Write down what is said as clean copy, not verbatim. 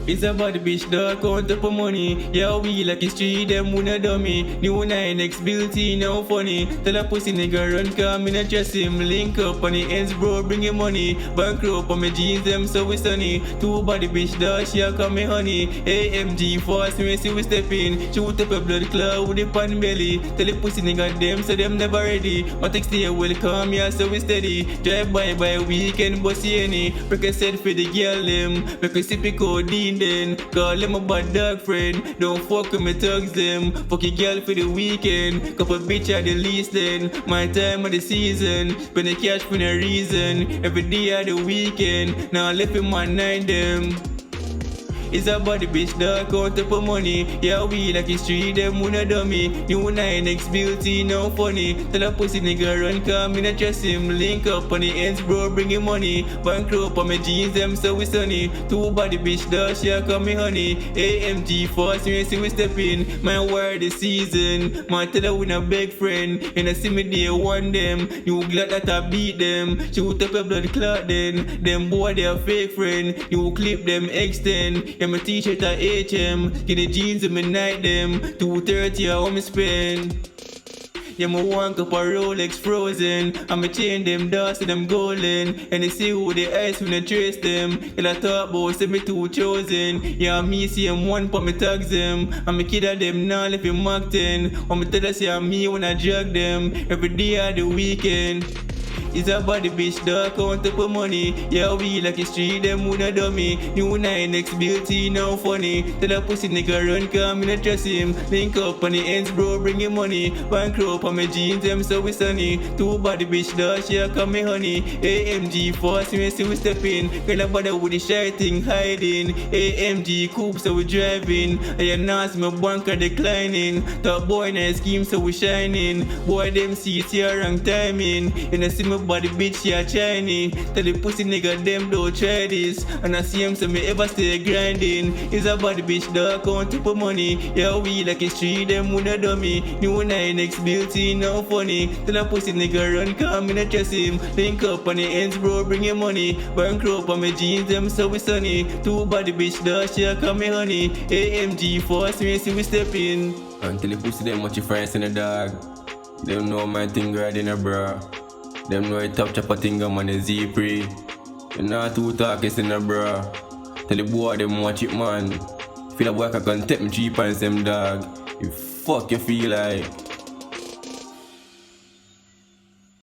It's about the bitch dog, count up for money. Yeah, we like a street, them wanna dummy. New 9X built in, now funny. Tell a pussy nigga run, come in and trust him. Link up on the ends, bro, bring him money. Bankrupt on my jeans, them so we sunny. Two body bitch dog, she a call me honey. AMG fast, me see we step in. Shoot up a blood cloud with the pan belly. Tell the pussy nigga them, so them never ready. My text here welcome, yeah, so we steady. Drive by weekend, bossy any. Break a set for the girl, them. Make a sip it codeine. Then call them a bad dog friend. Don't fuck with me thugs them. Fuck your girl for the weekend. Couple bitch at the least then. My time of the season. Spend the cash for no reason. Every day at the weekend. Now I left in my nine them. It's about the bitch dog, count up for money. Yeah, we like a street, them wanna dummy. New 9X built in, now funny. Tell a pussy nigga run, come in and trust him. Link up on the ends, bro, bring him money. Bankrupt on my jeans, them so we sunny. Two body bitch dog, she a call me honey. AMG fast, me see we step in. My word this season. Man tell her we not beg friend. And I see me day one them. You glad that I beat them. Shoot up a blood clot then. Them boy they a fake friend. You clip them extend. Yeah, my t-shirt at HM. Get the jeans and me night them. 230 I want me spend. Yeah, my one cup of Rolex frozen. And me chain them dust and them golden. And they see who they ice when I trace them. And I thought about say me too chosen. Yeah, me see them one but me tags them. And me kid at them now left in Mark 10. And me tell us yeah me when I drag them. Every day at the weekend. It's about the bitch dog, count up for money. Yeah, we like a street, them wanna dummy. New 9X built in, now funny. Tell a pussy nigga run, come in and trust him. Link up on the ends, bro, bring him money. Bankrupt on my jeans, them so we sunny. Two body bitch dog, she a call me honey. AMG fast, me see we step in. Girl bother with the shy thing hiding. AMG coupe, so we driving. I announce my banker declining. Top boy nice scheme, so we shining. Boy them seats here wrong timing. And I see my body bitch, she a shiny. Tell the pussy nigga them don't try this. And I see him so me ever stay grinding. It's a body bitch dog, count up for money. Yeah, we like a street, them wanna dummy. New 9X built in, now funny. Tell a pussy nigga run, come in and trust him. Link up on the ends, bro, bring him money. Bankrupt on my jeans, them so we sunny. Two body bitch dog, she a call me honey. AMG fast, me see we step in. Until the pussy them watch your friends in the dog. Them know my thing right in a bra. Them know I top chopper thing I'm on the Z-Pre. Them not too talkers in the bra. Tell the boy them watch it man. Feel like boy can take me 3 pints them dog. You fuck you feel like.